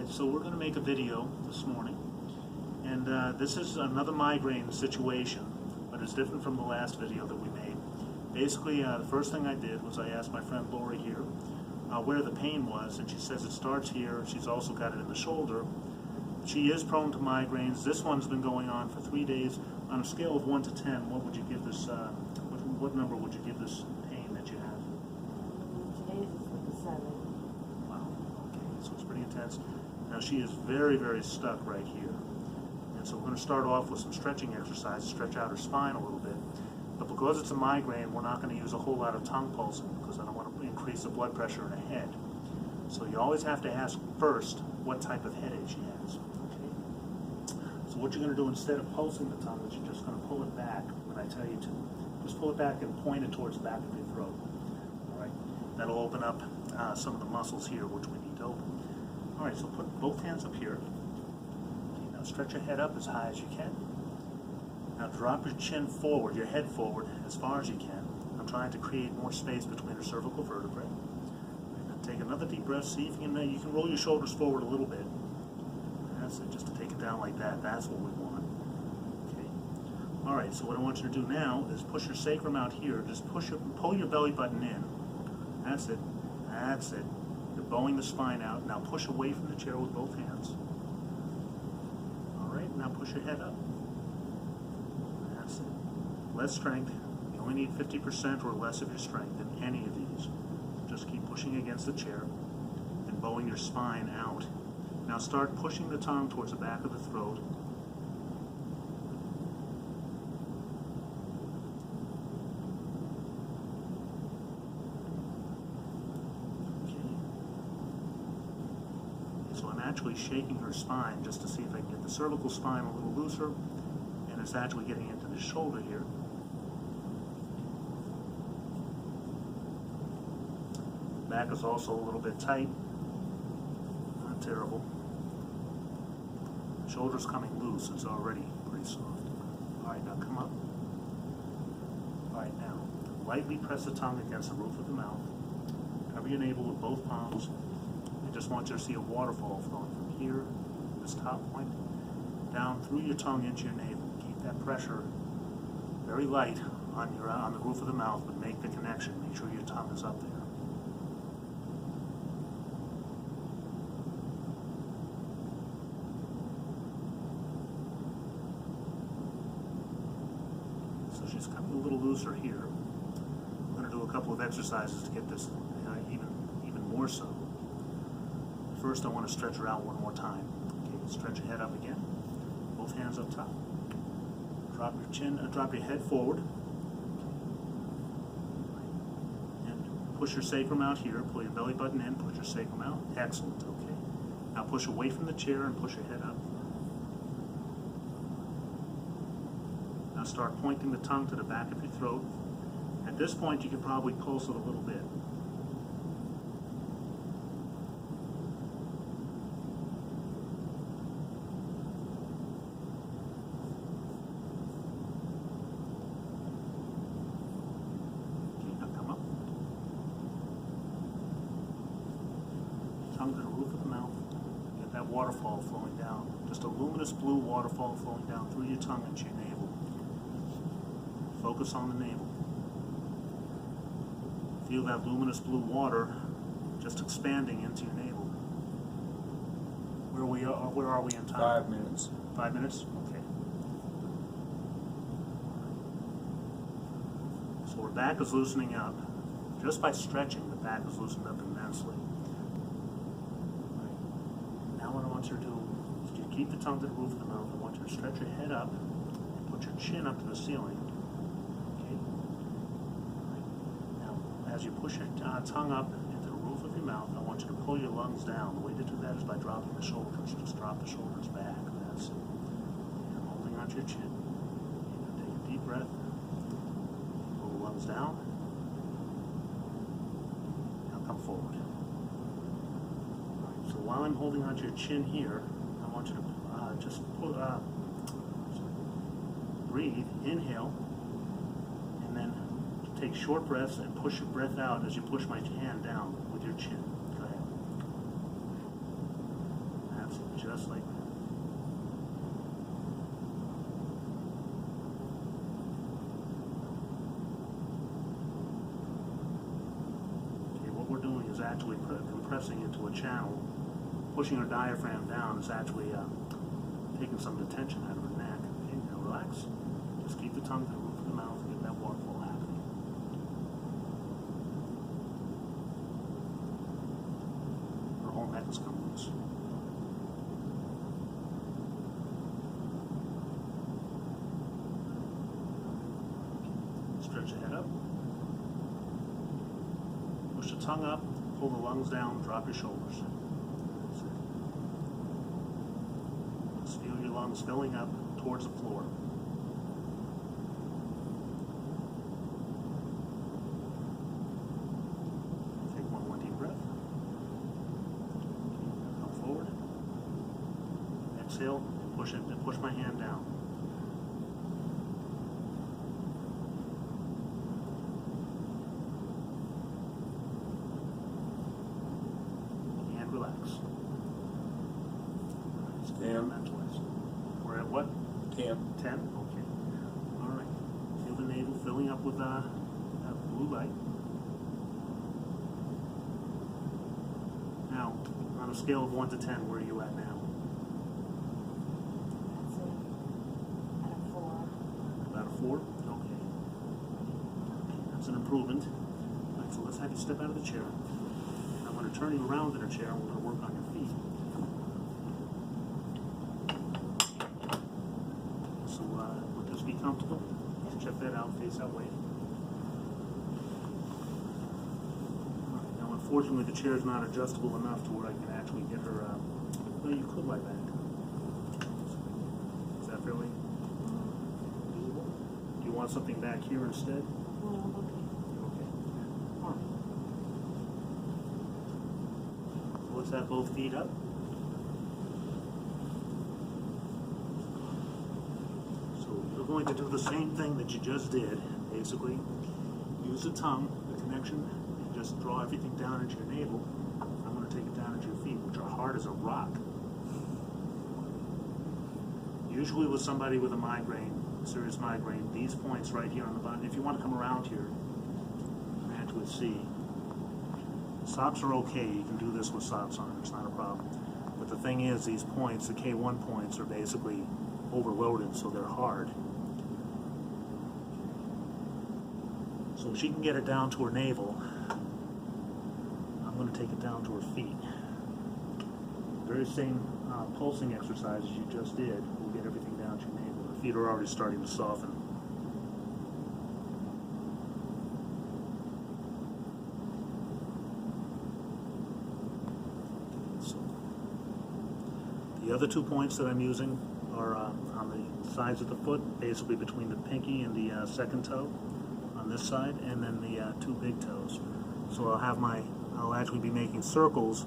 So we're going to make a video this morning, and this is another migraine situation, but it's different from the last video that we made. Basically, the first thing I did was I asked my friend Lori here where the pain was, and she says it starts here. She's also got it in the shoulder. She is prone to migraines. This one's been going on for 3 days. On a scale of 1 to 10, what would you give this? What number would you give this pain that you have? Today's is like a 7. Wow. Okay, so it's pretty intense. Now she is very, very stuck right here. And so we're going to start off with some stretching exercises, stretch out her spine a little bit. But because it's a migraine, we're not going to use a whole lot of tongue pulsing because I don't want to increase the blood pressure in her head. So you always have to ask first what type of headache she has. Okay? So what you're going to do instead of pulsing the tongue is you're just going to pull it back when I tell you to. Just pull it back and point it towards the back of your throat. All right? That'll open up some of the muscles here which we need to open. All right, so put both hands up here. Okay, now stretch your head up as high as you can. Now drop your chin forward, your head forward as far as you can. I'm trying to create more space between your cervical vertebrae. Right, now take another deep breath. See if you can roll your shoulders forward a little bit. That's it, just to take it down like that. That's what we want. Okay. All right, so what I want you to do now is push your sacrum out here. Just pull your belly button in. That's it. That's it. You're bowing the spine out. Now push away from the chair with both hands. All right, now push your head up. That's it. Less strength. You only need 50% or less of your strength in any of these. Just keep pushing against the chair and bowing your spine out. Now start pushing the tongue towards the back of the throat. So I'm actually shaking her spine just to see if I can get the cervical spine a little looser, and it's actually getting into the shoulder here. Back is also a little bit tight. Not terrible. Shoulder's coming loose. It's already pretty soft. All right, now come up. All right, now lightly press the tongue against the roof of the mouth. Cover your navel with both palms. I just want you to see a waterfall flowing from here, this top point, down through your tongue into your navel. Keep that pressure very light on the roof of the mouth, but make the connection. Make sure your tongue is up there. So she's coming a little looser here. I'm going to do a couple of exercises to get this even more so. First, I want to stretch her out one more time. Okay, stretch your head up again. Both hands up top. Drop your chin, drop your head forward. And push your sacrum out here. Pull your belly button in, push your sacrum out. Excellent, okay. Now push away from the chair and push your head up. Now start pointing the tongue to the back of your throat. At this point, you can probably pulse it a little bit. Tongue to the roof of the mouth. Get that waterfall flowing down. Just a luminous blue waterfall flowing down through your tongue into your navel. Focus on the navel. Feel that luminous blue water just expanding into your navel. Where are we in time? 5 minutes. 5 minutes? Okay. So our back is loosening up. Just by stretching, the back is loosened up immensely. Now what I want you to do is to keep the tongue to the roof of the mouth. I want you to stretch your head up and put your chin up to the ceiling. Okay. Right. Now, as you push your tongue up into the roof of your mouth, I want you to pull your lungs down. The way to do that is by dropping the shoulders. Just drop the shoulders back. That's it. And holding onto your chin. Take a deep breath. Pull the lungs down. Now come forward. So while I'm holding onto your chin here, I want you to just breathe, inhale, and then take short breaths and push your breath out as you push my hand down with your chin. Go ahead. actually compressing into a channel. Pushing her diaphragm down is actually taking some of the tension out of her neck. Okay, now relax. Just keep the tongue to the roof of the mouth and get that water flow happening. Her whole neck is coming loose. Stretch the head up. Push the tongue up, pull the lungs down, drop your shoulders. Just feel your lungs filling up towards the floor. Take one more deep breath. Come forward. Exhale, push it, and push my hand down. And relax. Damn. That twice. We're at what? 10. 10? Okay. All right. Feel the navel filling up with blue light. Now, on a scale of 1 to 10, where are you at now? That's it. At a 4. About a 4? Okay. That's an improvement. All right, so let's have you step out of the chair. I'm going to turn you around in a chair and we're going to work on your feet. So would this be comfortable? Check that out, face that way. All right, now, unfortunately, the chair is not adjustable enough to where I can actually get her. Well, you could lie back. Is that fairly feasible? Do you want something back here instead? Well, okay. Okay. All right. So let's have both feet up. So you're going to do the same thing that you just did, basically. Use the tongue, the connection, and just draw everything down into your navel. I'm going to take it down into your feet, which are hard as a rock. Usually with somebody with a migraine, serious migraine, these points right here on the bottom, if you want to come around here, actually see. Socks are okay, you can do this with socks on, it's not a problem. But the thing is, these points, the K1 points, are basically overloaded, so they're hard. So if she can get it down to her navel, I'm going to take it down to her feet. The very same pulsing exercise as you just did will get everything down to your navel. Her feet are already starting to soften. So the other 2 points that I'm using are on the sides of the foot, basically between the pinky and the second toe on this side, and then the 2 big toes. So I'll actually be making circles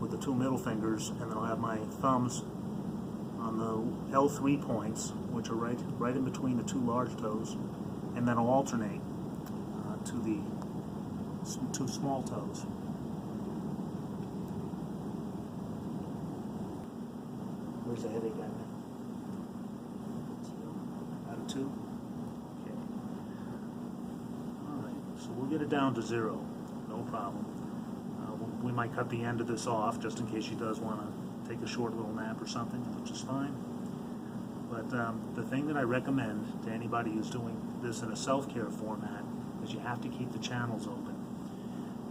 with the 2 middle fingers, and then I'll have my thumbs on the L3 points, which are right in between the 2 large toes, and then I'll alternate to the 2 small toes. Where's the headache at? Out of 2? Okay. Alright, so we'll get it down to 0. No problem. We might cut the end of this off just in case she does want to take a short little nap or something, which is fine. But the thing that I recommend to anybody who's doing this in a self-care format is you have to keep the channels open.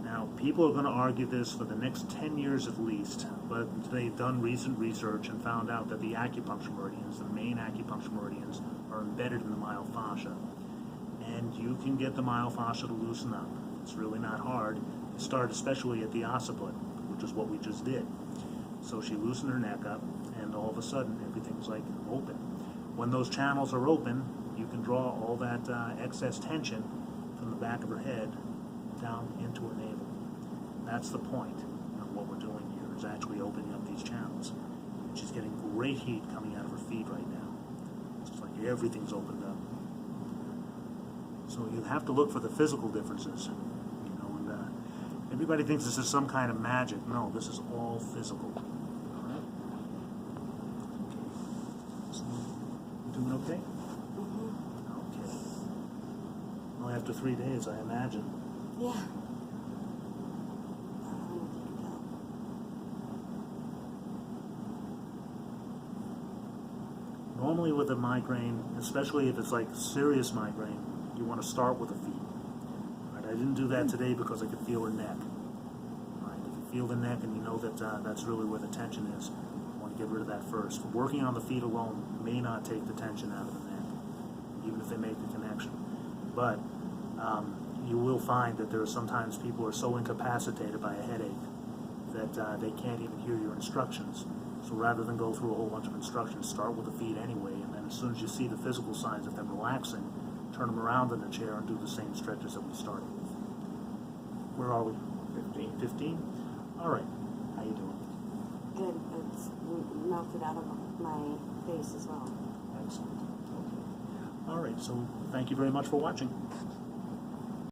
Now, people are going to argue this for the next 10 years at least, but they've done recent research and found out that the acupuncture meridians, the main acupuncture meridians, are embedded in the myofascia. And you can get the myofascia to loosen up. It's really not hard. You start especially at the occiput, which is what we just did. So she loosened her neck up, and all of a sudden everything's like open. When those channels are open, you can draw all that excess tension from the back of her head down into her navel. That's the point of what we're doing here, is actually opening up these channels. And she's getting great heat coming out of her feet right now. It's just like everything's opened up. So you have to look for the physical differences, you know, and everybody thinks this is some kind of magic. No, this is all physical. All right? Okay. So, you doing okay? Okay. Well, after 3 days, I imagine. Yeah. normally with a migraine, especially if it's like serious migraine, you want to start with the feet. Right? I didn't do that today because I could feel her neck. Right? If you feel the neck and you know that that's really where the tension is, you want to get rid of that first. Working on the feet alone may not take the tension out of the neck, even if they make the connection. But you will find that there are sometimes people are so incapacitated by a headache that they can't even hear your instructions. So rather than go through a whole bunch of instructions, start with the feet anyway, and then as soon as you see the physical signs of them relaxing, turn them around in the chair and do the same stretches that we started with. Where are we? 15. 15? All right. How you doing? Good, it's melted out of my face as well. Excellent. Okay. All right, so thank you very much for watching.